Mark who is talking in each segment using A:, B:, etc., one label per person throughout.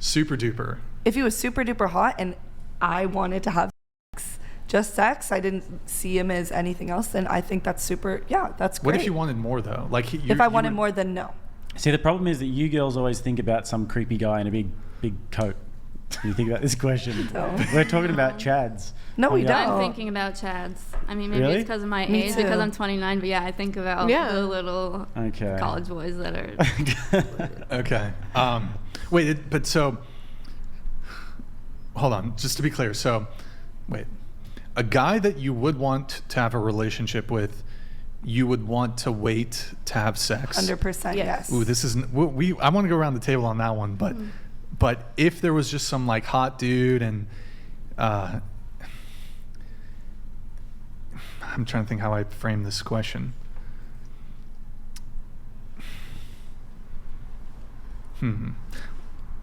A: Super duper.
B: If he was super duper hot and I wanted to have sex, just sex, I didn't see him as anything else, then I think that's super, that's great.
A: What if you wanted more though? Like
B: if I wanted more, then no.
C: See, the problem is that you girls always think about some creepy guy in a big coat. You think about this question.
B: No.
C: We're talking about Chads.
B: No, we don't.
D: I'm thinking about Chads. I mean, maybe
C: Really?
D: it's because of my
B: Me
D: age,
B: too.
D: because I'm 29, but yeah, I think about the little college boys that are...
A: Okay. Wait, but so... Hold on, just to be clear. So, wait. A guy that you would want to have a relationship with, you would want to wait to have sex?
B: 100% yes.
A: Ooh, this is... I want to go around the table on that one, but... But if there was just some like hot dude and I'm trying to think how I frame this question.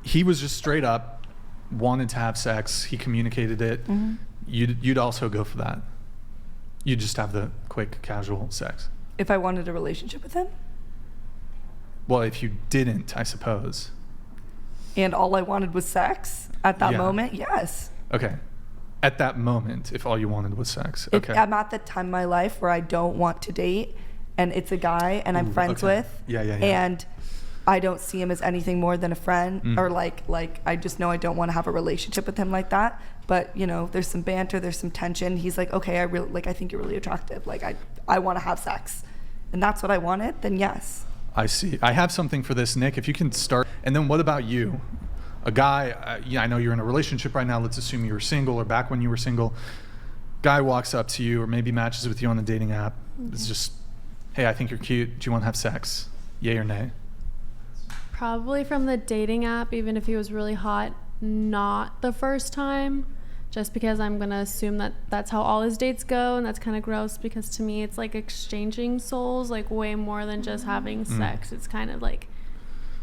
A: He was just straight up wanted to have sex. He communicated it.
B: Mm-hmm.
A: You'd also go for that. You'd just have the quick, casual sex.
B: If I wanted a relationship with him?
A: Well, if you didn't, I suppose.
B: And all I wanted was sex at that moment, yes.
A: Okay. At that moment, if all you wanted was sex. Okay.
B: I'm at the time in my life where I don't want to date, and it's a guy and I'm friends with.
A: Yeah.
B: And I don't see him as anything more than a friend, or like I just know I don't want to have a relationship with him like that. But there's some banter, there's some tension. He's like, okay, I think you're really attractive. Like I want to have sex, and that's what I wanted. Then yes.
A: I see. I have something for this, Nick. If you can start. And then what about you? A guy, I know you're in a relationship right now. Let's assume you were single or back when you were single. Guy walks up to you or maybe matches with you on a dating app. It's just, hey, I think you're cute. Do you want to have sex? Yay or nay?
E: Probably from the dating app, even if he was really hot, not the first time. Just because I'm going to assume that that's how all his dates go, and that's kind of gross because to me it's like exchanging souls, like way more than just having sex. It's kind of like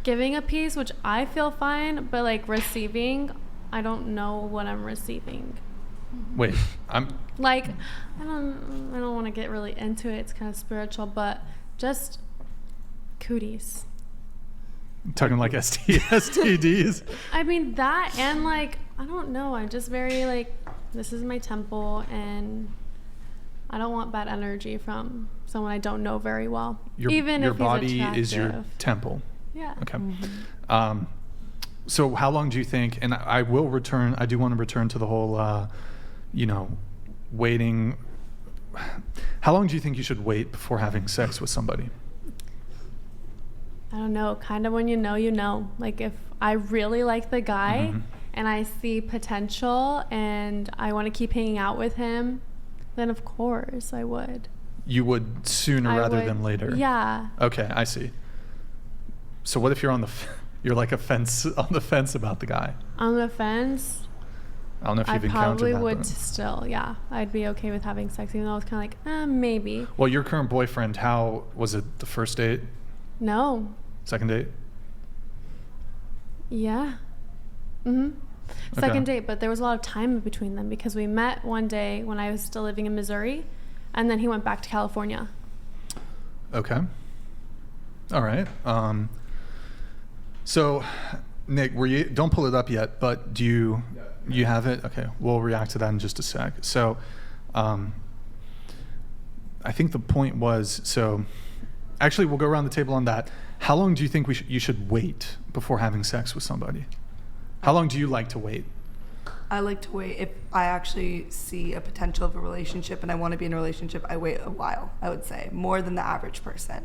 E: giving a piece, which I feel fine, but like receiving, I don't know what I'm receiving.
A: Wait, I'm...
E: Like, I don't want to get really into it. It's kind of spiritual, but just cooties.
A: Talking like STDs?
E: I mean, that and like, I don't know. I'm just very like, this is my temple and I don't want bad energy from someone I don't know very well. Even
A: your
E: if
A: body
E: he's attractive.
A: is your temple.
E: Yeah.
A: Okay. So how long do you think, and I do want to return to the whole, waiting. How long do you think you should wait before having sex with somebody?
E: I don't know, kind of when you know. Like if I really like the guy and I see potential and I want to keep hanging out with him, then of course I would.
A: You would sooner rather than later?
E: Yeah.
A: Okay, I see. So what if you're you're like on the fence about the guy? On the fence? I don't know if you've encountered that.
E: I probably would still, yeah. I'd be okay with having sex, even though it's kind of like, maybe.
A: Well, your current boyfriend, how was it the first date?
E: No.
A: Second date?
E: Yeah. Second date, but there was a lot of time in between them because we met one day when I was still living in Missouri, and then he went back to California. Okay.
A: All right. So, Nick, don't pull it up yet, but do you have it? Okay, we'll react to that in just a sec. So, I think the point was, actually we'll go around the table on that. How long do you think you should wait before having sex with somebody? How long do you like to wait?
B: I like to wait. If I actually see a potential of a relationship and I want to be in a relationship, I wait a while, I would say. More than the average person.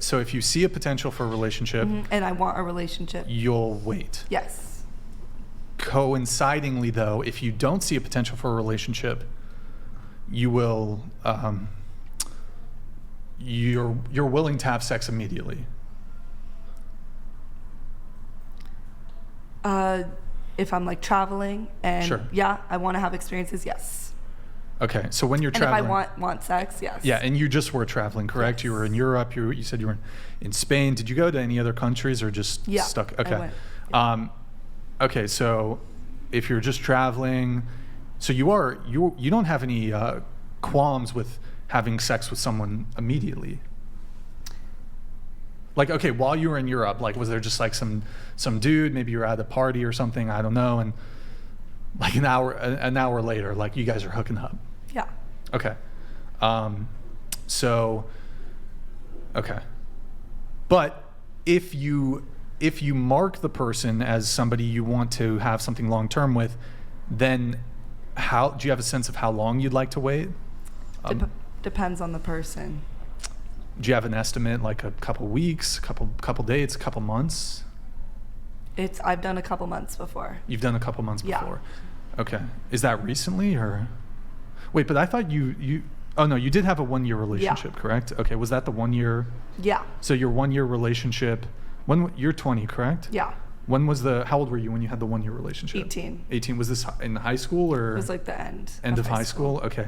A: So if you see a potential for a relationship...
B: and I want a relationship.
A: You'll wait.
B: Yes.
A: Coincidingly, though, if you don't see a potential for a relationship, you will... you're willing to have sex immediately.
B: If I'm like traveling and
A: sure.
B: I want to have experiences, yes.
A: Okay, so when you're traveling...
B: And if I want sex, yes.
A: Yeah, and you just were traveling, correct? Yes. You were in Europe, you said you were in Spain. Did you go to any other countries or just stuck? Okay.
B: I went.
A: Okay, so if you're just traveling, so you don't have any qualms with having sex with someone immediately? Like, okay, while you were in Europe, like, was there just like some dude, maybe you were at a party or something, I don't know, and like an hour later, like you guys are hooking up?
B: Yeah.
A: Okay. Okay. But if you mark the person as somebody you want to have something long term with, then how do you have a sense of how long you'd like to wait?
B: Depends on the person.
A: Do you have an estimate, like a couple weeks, couple dates, couple months?
B: I've done a couple months before.
A: You've done a couple months before.
B: Yeah.
A: Okay. Is that recently or? Wait, but I thought you. Oh no, you did have a 1-year relationship, correct? Okay. Was that the 1 year?
B: Yeah.
A: So your 1 year relationship. You're 20, correct?
B: Yeah.
A: How old were you when you had the 1 year relationship?
B: 18.
A: 18. Was this in high school or?
B: It was like the end
A: of high school. Okay.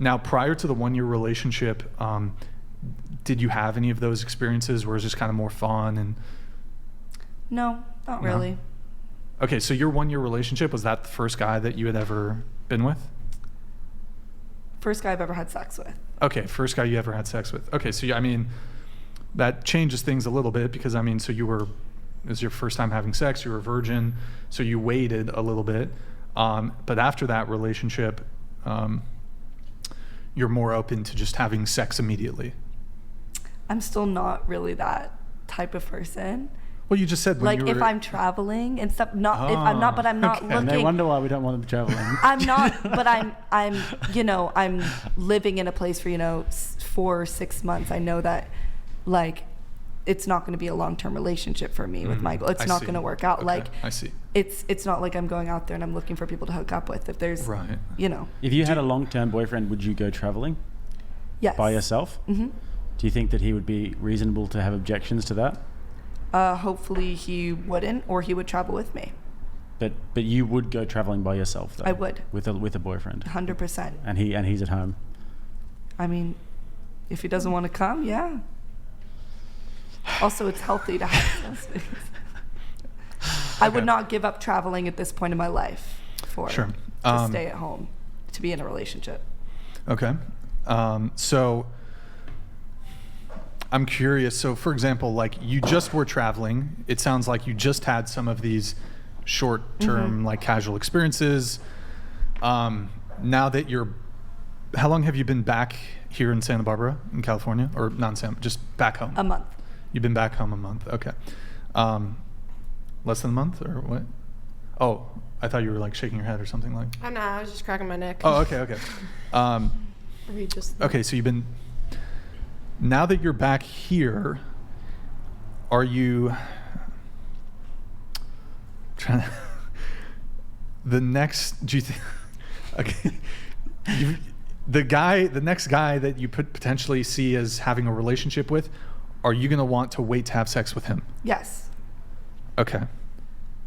A: Now, prior to the 1 year relationship, did you have any of those experiences where it was just kind of more fun and?
B: No, not really.
A: Okay, so your 1 year relationship, was that the first guy that you had ever been with?
B: First guy I've ever had sex with.
A: Okay, first guy you ever had sex with. Okay, so I mean, that changes things a little bit because I mean, so it was your first time having sex, you were a virgin, so you waited a little bit. But after that relationship, you're more open to just having sex immediately.
B: I'm still not really that type of person.
A: Well, you just said when
B: like if I'm traveling and stuff. But I'm not looking.
C: And they wonder why we don't want them traveling.
B: I'm not, but I'm living in a place for 4 or 6 months. I know that, like, it's not going to be a long-term relationship for me with Michael. It's not going to work out.
A: Okay,
B: like,
A: I see.
B: It's not like I'm going out there and I'm looking for people to hook up with. If there's,
A: right.
C: If you had a long-term boyfriend, would you go traveling?
B: Yes.
C: By yourself?
B: Mm-hmm.
C: Do you think that he would be reasonable to have objections to that?
B: Hopefully he wouldn't, or he would travel with me.
C: But you would go traveling by yourself, though.
B: I would.
C: With a boyfriend.
B: 100%.
C: And he's at home.
B: I mean, if he doesn't want to come, yeah. Also, it's healthy to have those things. I would not give up traveling at this point in my life to stay at home, to be in a relationship.
A: Okay. So I'm curious. So, for example, like you just were traveling. It sounds like you just had some of these short-term, like casual experiences. Now that how long have you been back here in Santa Barbara, in California, or just back home?
B: A month.
A: You've been back home a month. Okay. Less than a month, or what? Oh, I thought you were like shaking your head or something like.
F: Oh no, I was just cracking my neck.
A: Oh, okay. Okay, so now that you're back here, are you trying to, do you think, okay, the next guy that you potentially see as having a relationship with, are you going to want to wait to have sex with him?
B: Yes.
A: Okay.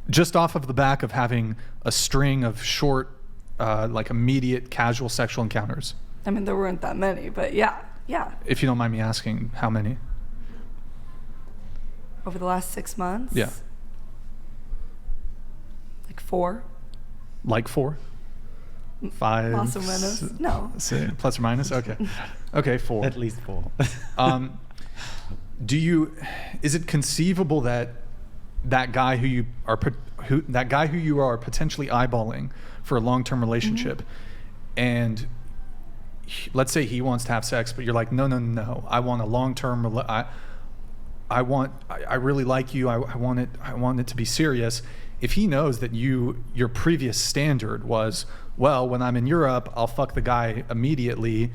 A: Just off of the back of having a string of short, like immediate casual sexual encounters.
B: I mean, there weren't that many, but yeah.
A: If you don't mind me asking, how many?
B: Over the last 6 months?
A: Yeah.
B: Like 4.
A: Like 4? 5?
B: Plus or minus? No.
A: Plus or minus? Okay. Okay, 4.
C: At least 4.
A: Is it conceivable that guy who you are potentially eyeballing for a long-term relationship, and let's say he wants to have sex, but you're like, no, I want a long-term. I really like you. I want it to be serious. If he knows that your previous standard was, well, when I'm in Europe, I'll fuck the guy immediately.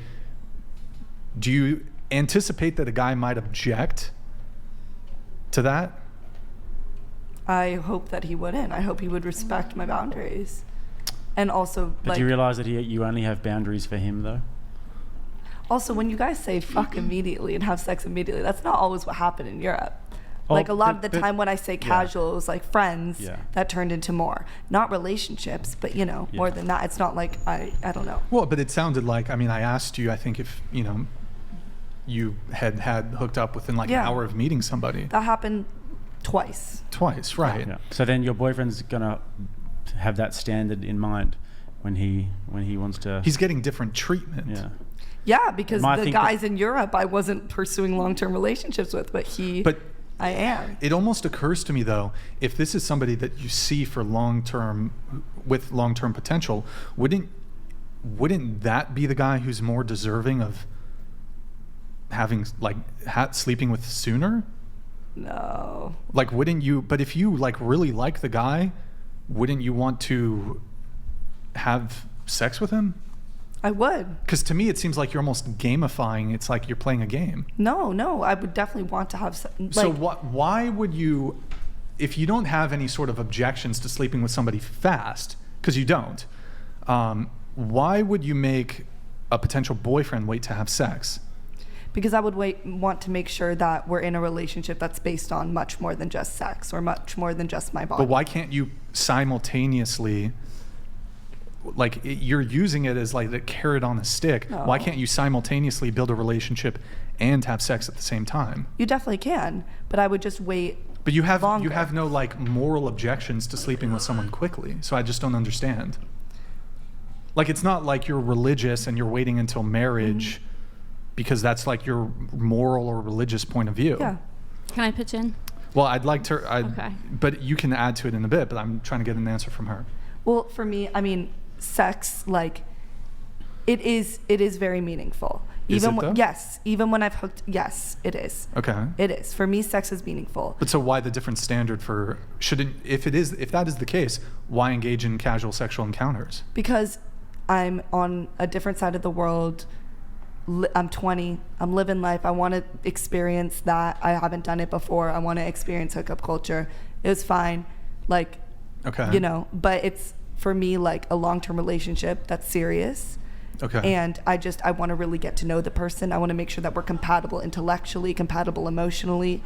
A: Do you anticipate that a guy might object to that?
B: I hope that he wouldn't. I hope he would respect my boundaries. And also,
C: but do you realize that you only have boundaries for him, though?
B: Also, when you guys say fuck immediately and have sex immediately, that's not always what happened in Europe. Like a lot of the time when I say casual, it was like friends that turned into more. Not relationships, but more than that. It's not like, I don't know.
A: Well, but it sounded like, I asked you, I think if, you had hooked up within like an hour of meeting somebody.
B: That happened twice.
A: Twice, right.
C: Yeah. So then your boyfriend's going to have that standard in mind when he wants to...
A: He's getting different treatment.
C: Yeah.
B: Yeah, because the guys in Europe I wasn't pursuing long-term relationships with, but he...
A: But
B: I am.
A: It almost occurs to me though, if this is somebody that you see for with long-term potential, wouldn't that be the guy who's more deserving of having like sleeping with sooner?
B: No.
A: Like, wouldn't you? But if you like really like the guy, wouldn't you want to have sex with him?
B: I would.
A: Because to me, it seems like you're almost gamifying. It's like you're playing a game.
B: No, I would definitely want to have sex. Like,
A: so why would you, if you don't have any sort of objections to sleeping with somebody fast, because you don't, why would you make a potential boyfriend wait to have sex?
B: Because I would want to make sure that we're in a relationship that's based on much more than just sex or much more than just my body.
A: But why can't you simultaneously, like you're using it as like the carrot on a stick. No. Why can't you simultaneously build a relationship and have sex at the same time?
B: You definitely can, but I would just wait.
A: But you have
B: longer.
A: You have no like moral objections to sleeping with someone quickly. So I just don't understand. Like it's not like you're religious and you're waiting until marriage because that's like your moral or religious point of view.
B: Yeah.
D: Can I pitch in?
A: Well, I'd like to.
D: Okay.
A: But you can add to it in a bit. But I'm trying to get an answer from her.
B: Well, for me, I mean, sex, like, it is very meaningful. Even
A: is it though?
B: Yes, even when I've hooked, yes, it is.
A: Okay.
B: It is. For me, sex is meaningful.
A: But so why the different standard for if that is the case, why engage in casual sexual encounters?
B: Because I'm on a different side of the world. I'm 20. I'm living life. I want to experience that. I haven't done it before. I want to experience hookup culture. It was fine. Like,
A: okay.
B: You know, but it's, for me, like a long-term relationship that's serious.
A: Okay.
B: And I want to really get to know the person. I want to make sure that we're compatible intellectually, compatible emotionally.